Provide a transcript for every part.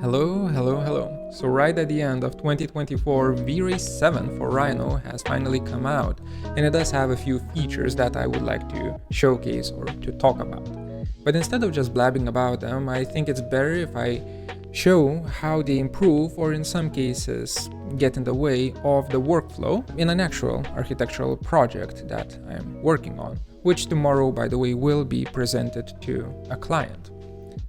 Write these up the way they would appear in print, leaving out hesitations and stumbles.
Hello. So right at the end of 2024, Vray 7 for Rhino has finally come out, and it does have a few features that I would like to showcase or to talk about. But instead of just blabbing about them, I think it's better if I show how they improve or in some cases get in the way of the workflow in an actual architectural project that I'm working on, which tomorrow, by the way, will be presented to a client.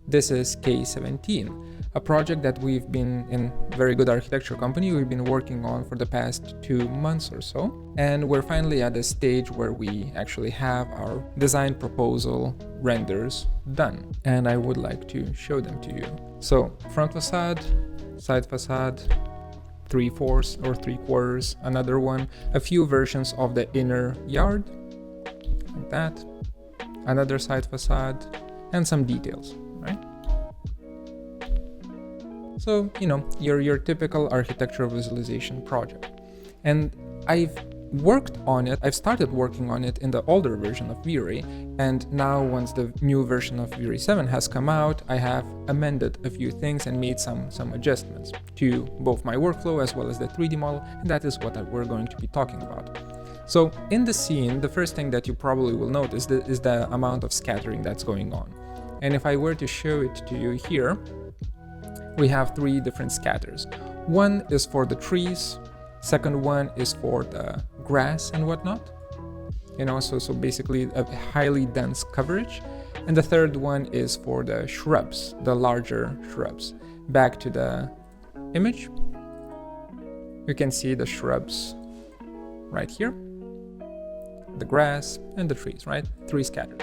This is K17, a project that we've been in very good architecture company. We've been working on for the past 2 months or so. And we're finally at a stage where we actually have our design proposal renders done. And I would like to show them to you. So front facade, side facade, 3/4 or 3/4, another one, a few versions of the inner yard, like that, another side facade, and some details. So, your typical architectural visualization project. And I've started working on it in the older version of Vray, and now once the new version of Vray 7 has come out, I have amended a few things and made some adjustments to both my workflow as well as the 3D model, and that is what we're going to be talking about. So in the scene, the first thing that you probably will notice is the amount of scattering that's going on. And if I were to show it to you here, we have 3 different scatters. One is for the trees, second one is for the grass and whatnot, so basically a highly dense coverage. And the third one is for the shrubs, the larger shrubs. Back to the image, you can see the shrubs right here, the grass and the trees, right? 3 scatters.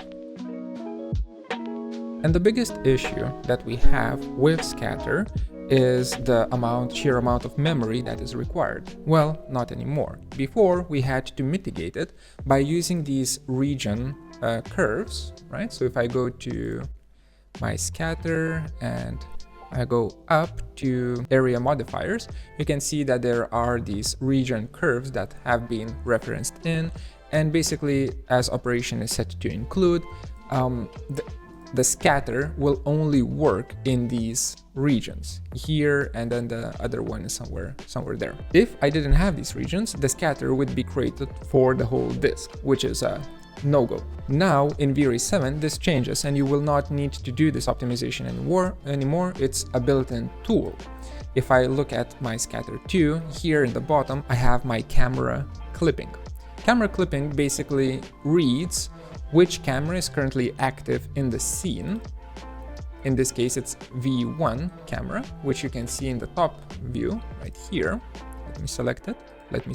And the biggest issue that we have with scatter is the sheer amount of memory that is required. Well, not anymore. Before, we had to mitigate it by using these region curves, right? So if I go to my scatter and I go up to area modifiers, you can see that there are these region curves that have been referenced in, and basically as operation is set to include, the scatter will only work in these regions here, and then the other one is somewhere there. If I didn't have these regions, the scatter would be created for the whole disk, which is a no-go. Now in Vray 7 this changes, and you will not need to do this optimization anymore. It's a built-in tool. If I look at my scatter 2, here in the bottom I have my camera clipping. Camera clipping basically reads which camera is currently active in the scene. In this case, it's V1 camera, which you can see in the top view right here. Let me select it. Let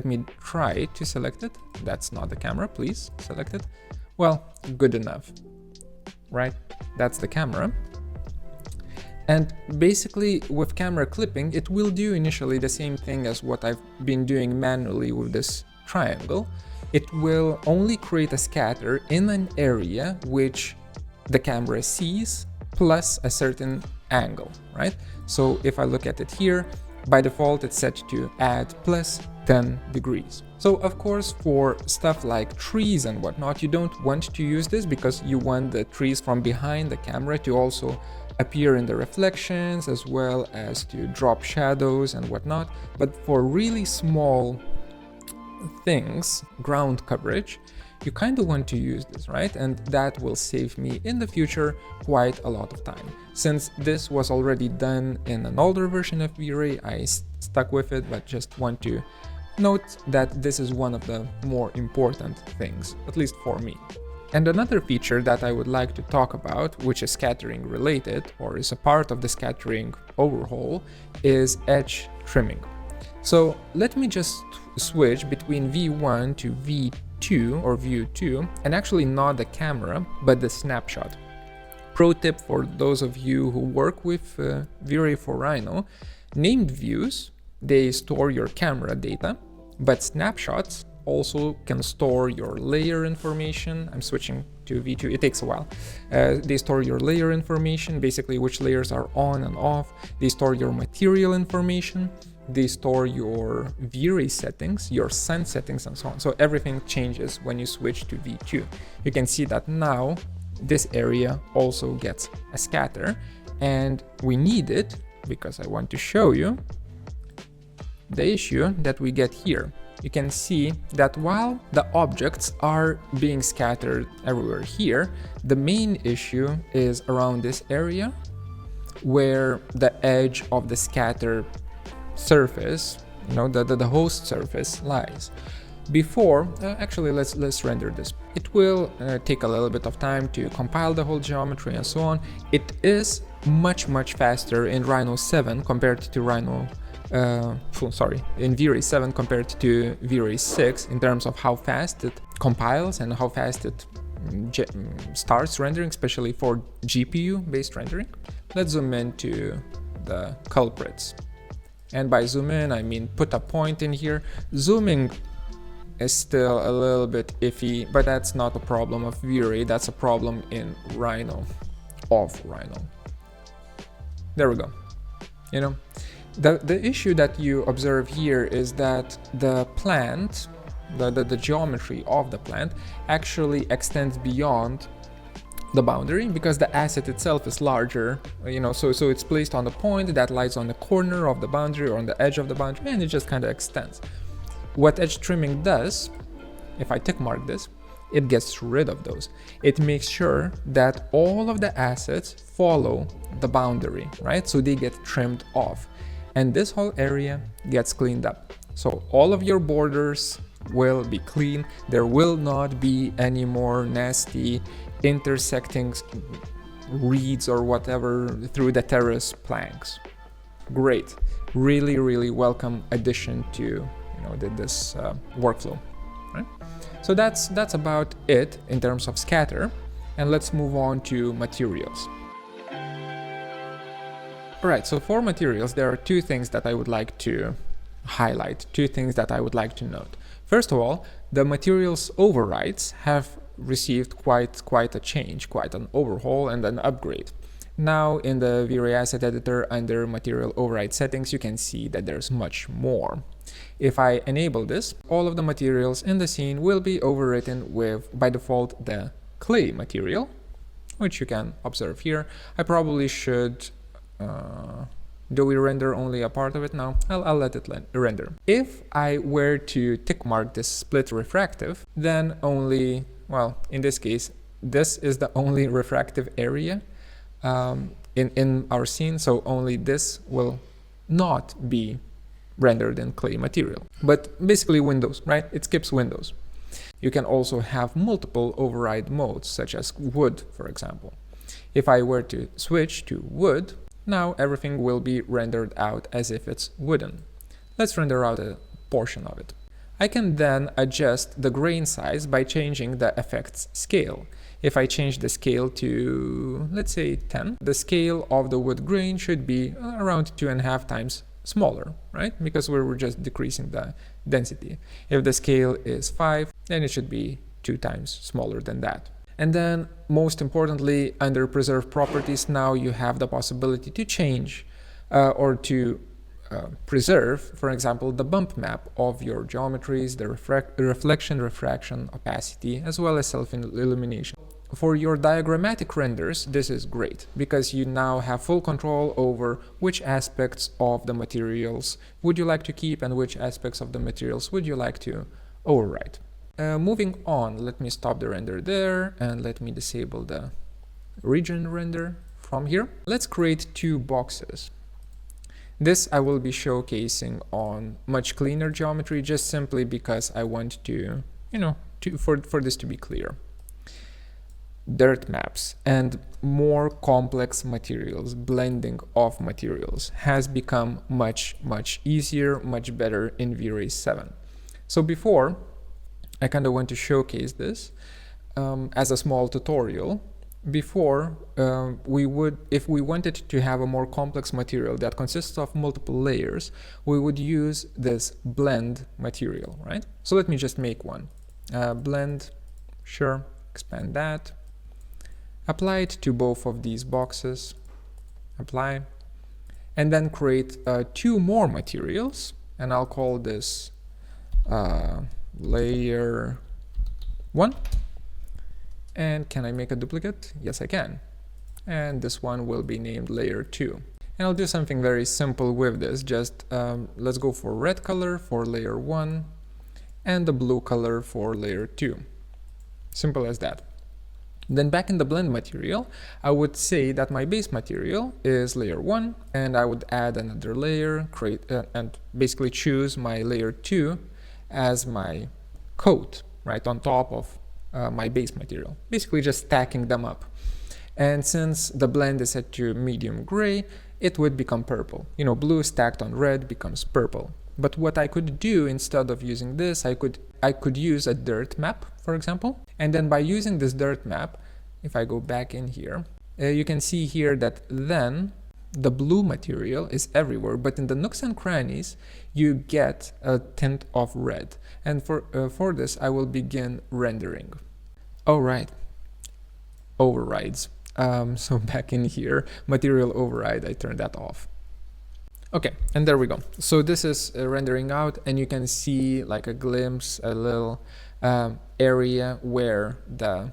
me try to select it. That's not the camera, please select it. Well, good enough, right? That's the camera. And basically with camera clipping, it will do initially the same thing as what I've been doing manually with this triangle. It will only create a scatter in an area which the camera sees plus a certain angle, right? So if I look at it here, by default it's set to add plus 10 degrees. So of course for stuff like trees and whatnot, you don't want to use this because you want the trees from behind the camera to also appear in the reflections as well as to drop shadows and whatnot. But for really small things, ground coverage, you kind of want to use this, right? And that will save me in the future quite a lot of time. Since this was already done in an older version of Vray, I stuck with it, but just want to note that this is one of the more important things, at least for me. And another feature that I would like to talk about, which is scattering related or is a part of the scattering overhaul, is edge trimming. So let me just switch between V1 to V2 or view 2, and actually not the camera, but the snapshot. Pro tip for those of you who work with Vray for Rhino, named views, they store your camera data, but snapshots also can store your layer information. I'm switching to V2, it takes a while. They store your layer information, basically which layers are on and off. They store your material information. They store your Vray settings, your sun settings, and so on. So everything changes when you switch to V2. You can see that now this area also gets a scatter, And we need it because I want to show you the issue that we get here. You can see that while the objects are being scattered everywhere here, the main issue is around this area where the edge of the scatter surface, the host surface lies. Before, actually let's render this. It will take a little bit of time to compile the whole geometry and so on. It is much faster in Rhino 7 compared to Rhino in Vray 7 compared to Vray 6 in terms of how fast it compiles and how fast it starts rendering, especially for GPU based rendering. Let's zoom into the culprits. And by zoom in, I mean put a point in here. Zooming is still a little bit iffy, but that's not a problem of Vray, that's a problem in Rhino, There we go. The issue that you observe here is that the plant, the geometry of the plant actually extends beyond the boundary because the asset itself is larger, so it's placed on the point that lies on the corner of the boundary or on the edge of the boundary, and it just kind of extends. What edge trimming does, if I tick mark this, it gets rid of those. It makes sure that all of the assets follow the boundary, right? So they get trimmed off. And this whole area gets cleaned up. So all of your borders will be clean. There will not be any more nasty intersecting reeds or whatever through the terrace planks. Great. Really welcome addition to this workflow, right? So that's about it in terms of scatter, and let's move on to materials. Alright, so for materials, there are two things that I would like to highlight, two things that I would like to note. First of all, the materials overrides have received quite a change, quite an overhaul and an upgrade. Now in the Vray asset editor under material override settings, you can see that there's much more. If I enable this, all of the materials in the scene will be overwritten with, by default, the clay material, which you can observe here. I probably should do we render only a part of it now? I'll let it render. If I were to tick mark this split refractive, then only, well, in this case, this is the only refractive area in our scene, so only this will not be rendered in clay material. But basically windows, right? It skips windows. You can also have multiple override modes, such as wood, for example. If I were to switch to wood, now everything will be rendered out as if it's wooden. Let's render out a portion of it. I can then adjust the grain size by changing the effect's scale. If I change the scale to, let's say 10, the scale of the wood grain should be around 2.5 times smaller, right? Because we're just decreasing the density. If the scale is 5, then it should be 2 times smaller than that. And then, most importantly, under preserve properties, now you have the possibility to change or to preserve, for example, the bump map of your geometries, the reflection, refraction, opacity, as well as self-illumination. For your diagrammatic renders, this is great because you now have full control over which aspects of the materials would you like to keep and which aspects of the materials would you like to overwrite. Moving on, let me stop the render there and let me disable the region render from here. Let's create 2 boxes. This I will be showcasing on much cleaner geometry just simply because I want to, for this to be clear. Dirt maps and more complex materials, blending of materials has become much easier, much better in Vray 7. So before, I kind of want to showcase this as a small tutorial. Before, if we wanted to have a more complex material that consists of multiple layers, we would use this blend material, right? So let me just make one. Blend, sure, expand that. Apply it to both of these boxes, apply, and then create 2 more materials, and I'll call this layer 1. And can I make a duplicate? Yes, I can. and this one will be named layer 2. And I'll do something very simple with this. Just let's go for red color for layer 1 and the blue color for layer 2. Simple as that. Then back in the blend material, I would say that my base material is layer 1, and I would add another layer, create and basically choose my layer 2 as my coat, right on top of my base material. Basically just stacking them up. And since the blend is set to medium gray, it would become purple. You know, blue stacked on red becomes purple. But what I could do instead of using this, I could use a dirt map, for example. And then by using this dirt map, if I go back in here, you can see here that then the blue material is everywhere, but in the nooks and crannies, you get a tint of red. And for this, I will begin rendering. All right, overrides. So back in here, material override, I turned that off. Okay, and there we go. So this is rendering out, and you can see like a glimpse, a little area where the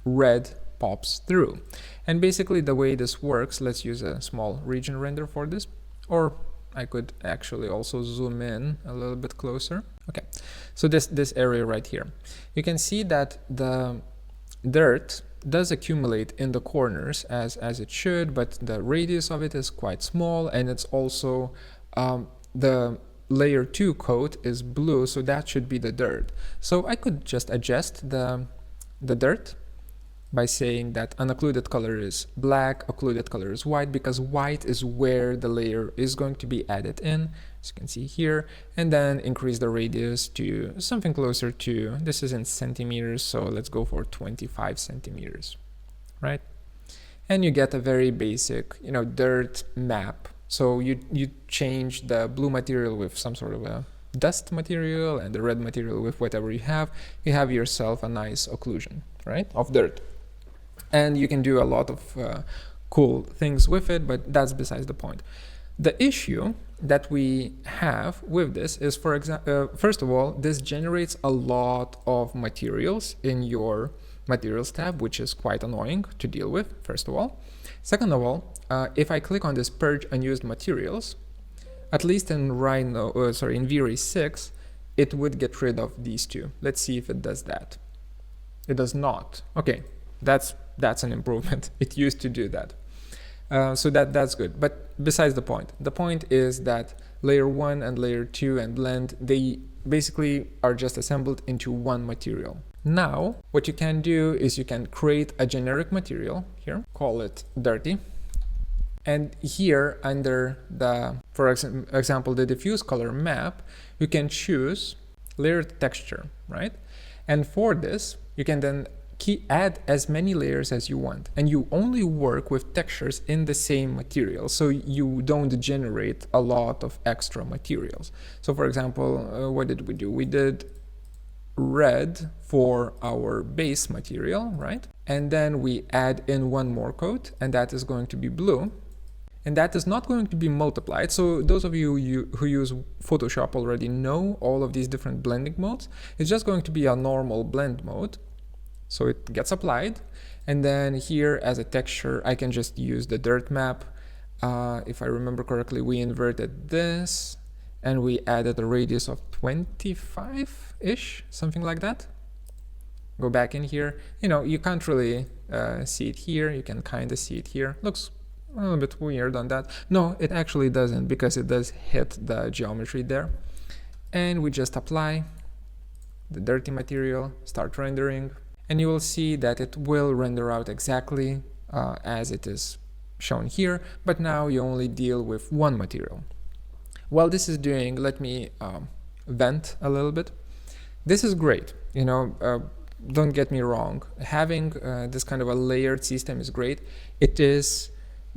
red pops through. And basically the way this works, let's use a small region render for this, or I could actually also zoom in a little bit closer. Okay, so this area right here, you can see that the dirt does accumulate in the corners as it should, but the radius of it is quite small, and it's also the layer 2 coat is blue, so that should be the dirt. So I could just adjust the dirt by saying that unoccluded color is black, occluded color is white, because white is where the layer is going to be added in, as you can see here, and then increase the radius to something closer to, this is in centimeters, so let's go for 25 centimeters, right? And you get a very basic, you know, dirt map. So you change the blue material with some sort of a dust material and the red material with whatever you have yourself a nice occlusion, right, of dirt. And you can do a lot of cool things with it, but that's besides the point. The issue that we have with this is, for example, first of all, this generates a lot of materials in your materials tab, which is quite annoying to deal with, first of all. Second of all, if I click on this purge unused materials, at least in in Vray 6, it would get rid of these two. Let's see if it does that. It does not. Okay, that's an improvement. It used to do that. So that's good. But besides the point is that layer 1 and layer 2 and blend, they basically are just assembled into one material. Now, what you can do is you can create a generic material here, call it dirty. And here under the, for example, the diffuse color map, you can choose layer texture, right? And for this, you can then add as many layers as you want, and you only work with textures in the same material, so you don't generate a lot of extra materials. So for example, what did we do? We did red for our base material, right? And then we add in one more coat, and that is going to be blue, and that is not going to be multiplied. So those of you who use Photoshop already know all of these different blending modes. It's just going to be a normal blend mode. So it gets applied, and then here as a texture, I can just use the dirt map. If I remember correctly, we inverted this, and we added a radius of 25-ish, something like that. Go back in here. You know, you can't really see it here. You can kind of see it here. Looks a little bit weird on that. No, it actually doesn't, because it does hit the geometry there. And we just apply the dirty material, start rendering. And you will see that it will render out exactly as it is shown here, but now you only deal with one material. While this is doing, let me vent a little bit. This is great, you know, don't get me wrong. Having this kind of a layered system is great. It is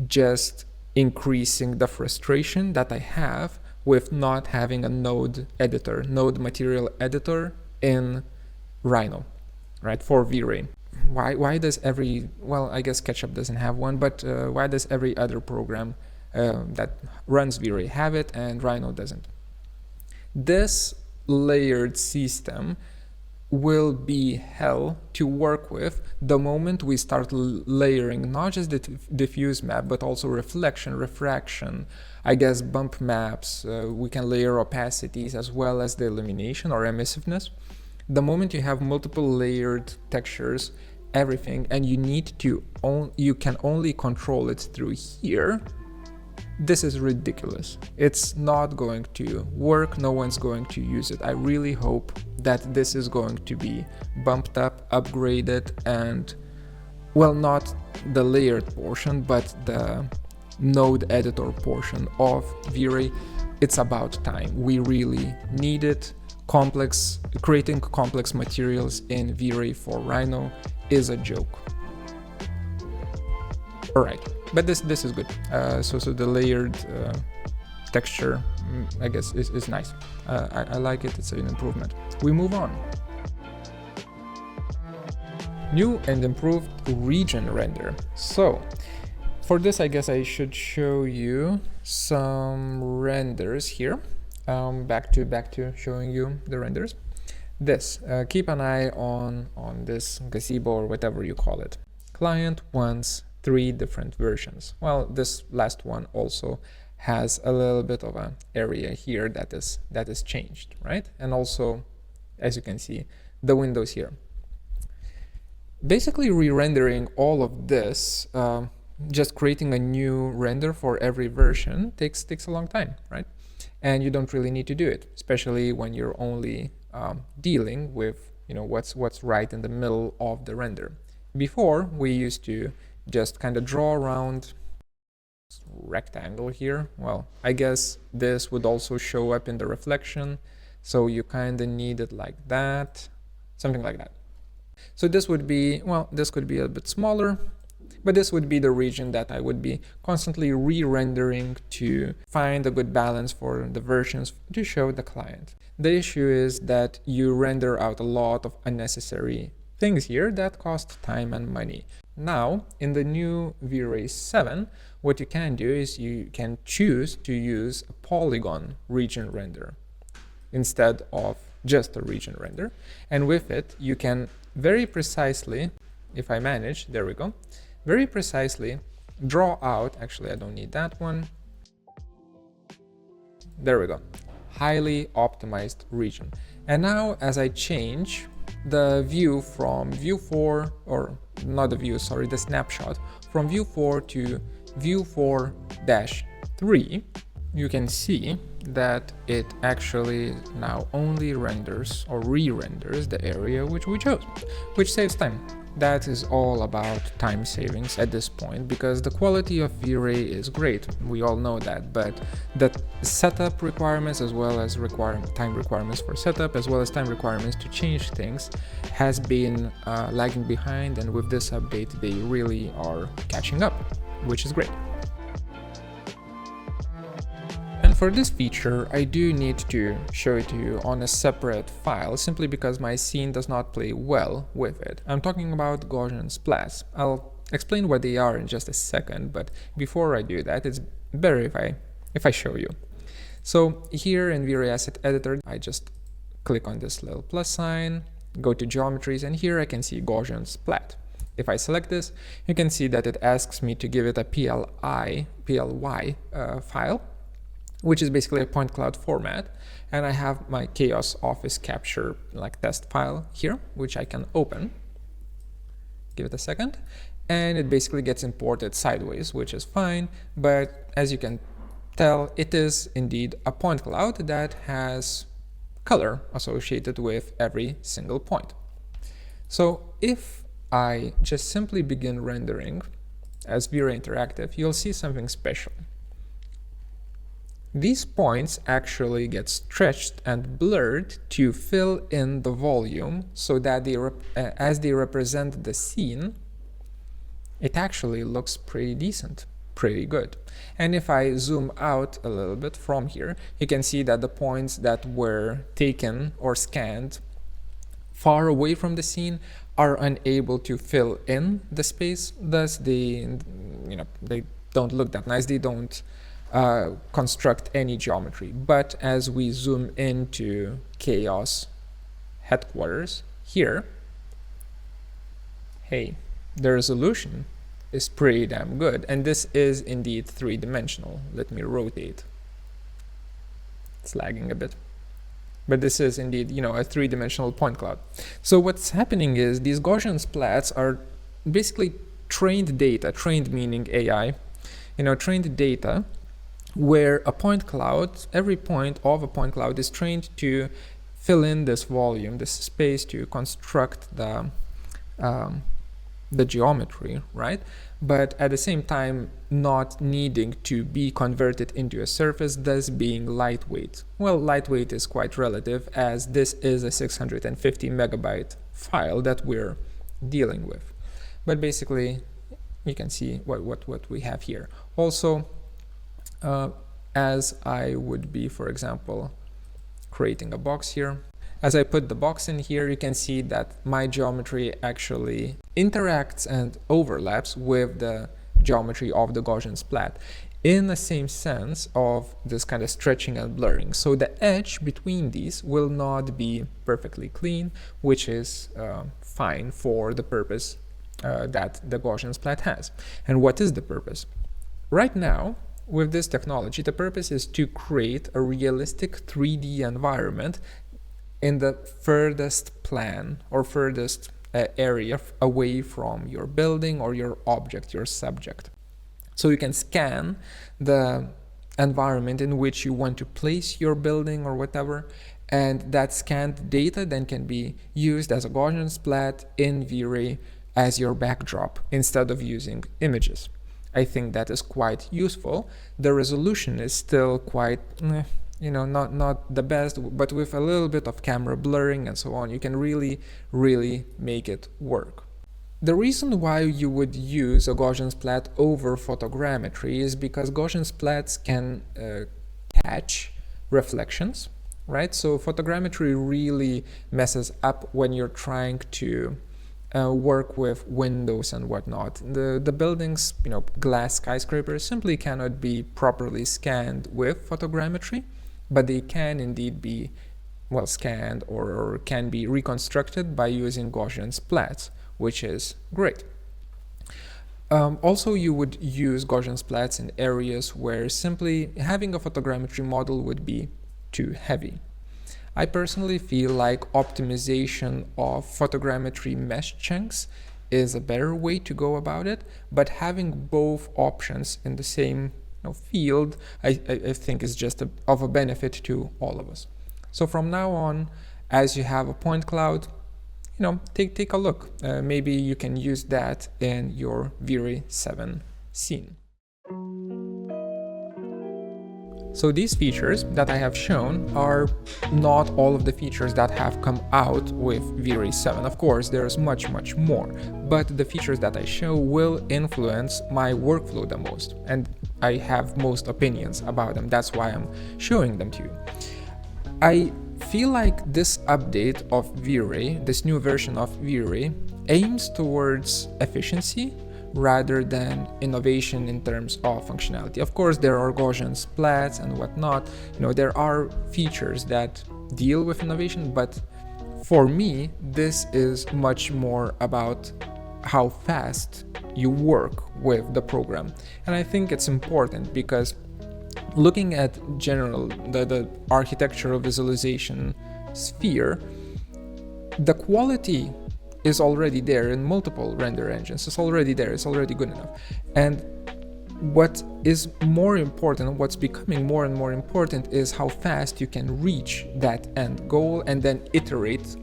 just increasing the frustration that I have with not having a node material editor in Rhino. Right, for Vray. Why does well, I guess SketchUp doesn't have one, but why does every other program that runs Vray have it and Rhino doesn't? This layered system will be hell to work with the moment we start layering not just the diffuse map, but also reflection, refraction, I guess bump maps. We can layer opacities as well as the illumination or emissiveness. The moment you have multiple layered textures, everything, and you need to you can only control it through here, this is ridiculous. It's not going to work. No one's going to use it. I really hope that this is going to be bumped up, upgraded, and, well, not the layered portion, but the node editor portion of Vray. It's about time. We really need it. Creating complex materials in Vray for Rhino is a joke. All right. But this is good. So the layered texture, I guess, is nice. I like it. It's an improvement. We move on. New and improved region render. So for this, I guess I should show you some renders here. Back to showing you the renders. Keep an eye on this gazebo or whatever you call it. Client wants 3 different versions. Well, this last one also has a little bit of an area here that is changed, right? And also, as you can see, the windows here. Basically, re-rendering all of this, just creating a new render for every version takes a long time, right? And you don't really need to do it, especially when you're only dealing with, what's right in the middle of the render. Before, we used to just kind of draw around rectangle here. Well, I guess this would also show up in the reflection, so you kind of need it like that, something like that. So this would be, well, this could be a bit smaller, but this would be the region that I would be constantly re-rendering to find a good balance for the versions to show the client. The issue is that you render out a lot of unnecessary things here that cost time and money. Now, in the new Vray 7, what you can do is you can choose to use a polygon region render instead of just a region render. And with it, you can very precisely, if I manage, there we go, very precisely draw out, actually I don't need that one, there we go, highly optimized region. And now as I change the view from view 4, or not the view, sorry, the snapshot, from view 4 to view 4-3, you can see that it actually now only renders or re-renders the area which we chose, which saves time. That is all about time savings at this point, because the quality of Vray is great, we all know that, but the setup requirements as well as time requirements for setup as well as time requirements to change things has been lagging behind, and with this update they really are catching up, which is great. And for this feature, I do need to show it to you on a separate file, simply because my scene does not play well with it. I'm talking about Gaussian Splats. I'll explain what they are in just a second, but before I do that, it's better if I show you. So here in Vray Asset Editor, I just click on this little plus sign, go to geometries, and here I can see Gaussian Splat. If I select this, you can see that it asks me to give it a PLY file, which is basically a point cloud format, and I have my chaos office capture test file here, which I can open. Give it a second, and it basically gets imported sideways, which is fine, but as you can tell, it is indeed a point cloud that has color associated with every single point. So if I just simply begin rendering as Vray Interactive, you'll see something special. These points actually get stretched and blurred to fill in the volume, so that as they represent the scene, it actually looks pretty decent, pretty good. And if I zoom out a little bit from here, you can see that the points that were taken or scanned far away from the scene are unable to fill in the space. Thus, they don't look that nice. They don't construct any geometry. But as we zoom into chaos headquarters, here, hey, the resolution is pretty damn good, and this is indeed three-dimensional. Let me rotate. It's lagging a bit. But this is indeed, a three-dimensional point cloud. So what's happening is these Gaussian splats are basically trained data, trained meaning AI, trained data where a point cloud, every point of a point cloud is trained to fill in this volume, this space, to construct the geometry, right? But at the same time, not needing to be converted into a surface, thus being lightweight. Well, lightweight is quite relative, as this is a 650 megabyte file that we're dealing with. But basically, you can see what we have here. Also, as I would be, for example, creating a box here, as I put the box in here, you can see that my geometry actually interacts and overlaps with the geometry of the Gaussian splat in the same sense of this kind of stretching and blurring. So the edge between these will not be perfectly clean, which is fine for the purpose that the Gaussian splat has. And what is the purpose? Right now, with this technology, the purpose is to create a realistic 3D environment in the furthest plan or furthest area away from your building or your object, your subject. So you can scan the environment in which you want to place your building or whatever, and that scanned data then can be used as a Gaussian splat in Vray as your backdrop instead of using images. I think that is quite useful. The resolution is still quite not the best, but with a little bit of camera blurring and so on, you can really make it work. The reason why you would use a Gaussian splat over photogrammetry is because Gaussian splats can catch reflections, right? So photogrammetry really messes up when you're trying to work with windows and whatnot. The buildings, glass skyscrapers simply cannot be properly scanned with photogrammetry, but they can indeed be scanned or can be reconstructed by using Gaussian splats, which is great. Also, you would use Gaussian splats in areas where simply having a photogrammetry model would be too heavy. I personally feel like optimization of photogrammetry mesh chunks is a better way to go about it, but having both options in the same field, I think is just of a benefit to all of us. So from now on, as you have a point cloud, take a look. Maybe you can use that in your Vray 7 scene. So these features that I have shown are not all of the features that have come out with Vray 7. Of course, there's much more, but the features that I show will influence my workflow the most, and I have most opinions about them. That's why I'm showing them to you. I feel like this update of Vray, this new version of Vray, aims towards efficiency rather than innovation in terms of functionality. Of course, there are Gaussian splats and whatnot. There are features that deal with innovation, but for me, this is much more about how fast you work with the program. And I think it's important because looking at the architectural visualization sphere, the quality is already there in multiple render engines. It's already there, it's already good enough. And what is more important, what's becoming more and more important, is how fast you can reach that end goal and then iterate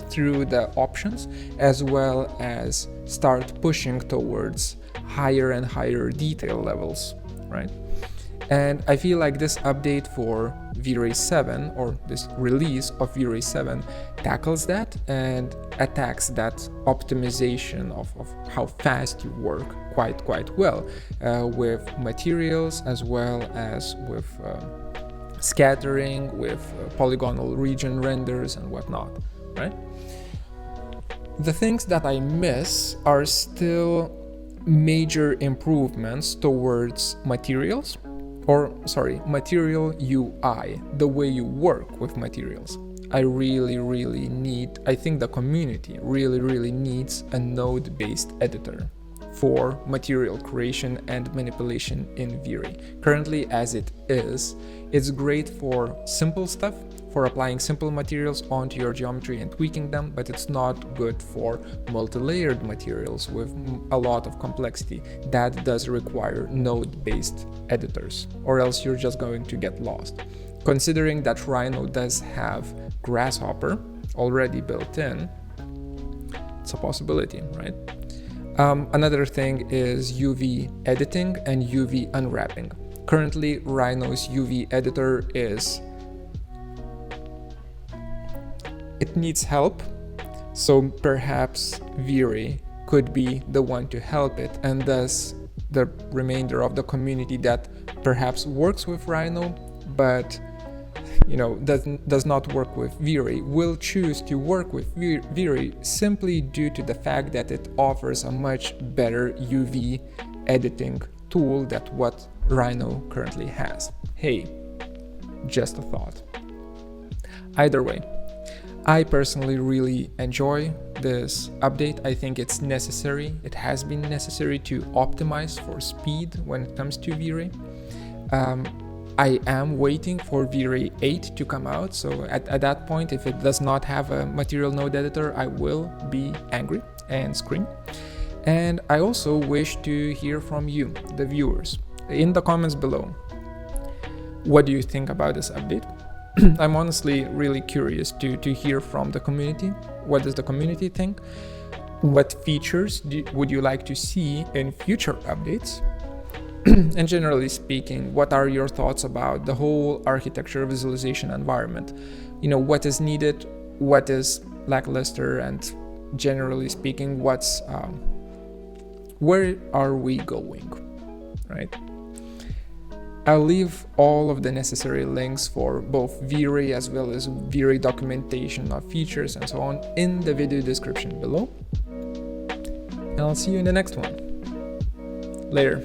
through the options, as well as start pushing towards higher and higher detail levels, right? And I feel like this update for Vray 7, or this release of Vray 7, tackles that and attacks that optimization of how fast you work quite well with materials, as well as with scattering, with polygonal region renders and whatnot, right? The things that I miss are still major improvements towards materials, material UI, the way you work with materials. I think the community really needs a node-based editor for material creation and manipulation in Vray. Currently, as it is, it's great for simple stuff, for applying simple materials onto your geometry and tweaking them, but it's not good for multi-layered materials with a lot of complexity. That does require node-based editors, or else you're just going to get lost. Considering that Rhino does have Grasshopper already built in, it's a possibility, right? Another thing is UV editing and UV unwrapping. Currently, Rhino's UV editor it needs help, so perhaps Vray could be the one to help it, and thus the remainder of the community that perhaps works with Rhino, but does not work with Vray will choose to work with Vray simply due to the fact that it offers a much better UV editing tool than what Rhino currently has. Hey, just a thought. Either way, I personally really enjoy this update. I think it's necessary. It has been necessary to optimize for speed when it comes to Vray. I am waiting for Vray 8 to come out, so at that point, if it does not have a material node editor, I will be angry and scream. And I also wish to hear from you, the viewers, in the comments below. What do you think about this update? I'm honestly really curious to hear from the community. What does the community think? What features would you like to see in future updates? And generally speaking, what are your thoughts about the whole architecture visualization environment? What is needed, what is lackluster, and generally speaking, where are we going, right? I'll leave all of the necessary links for both Vray as well as Vray documentation of features and so on in the video description below. And I'll see you in the next one. Later.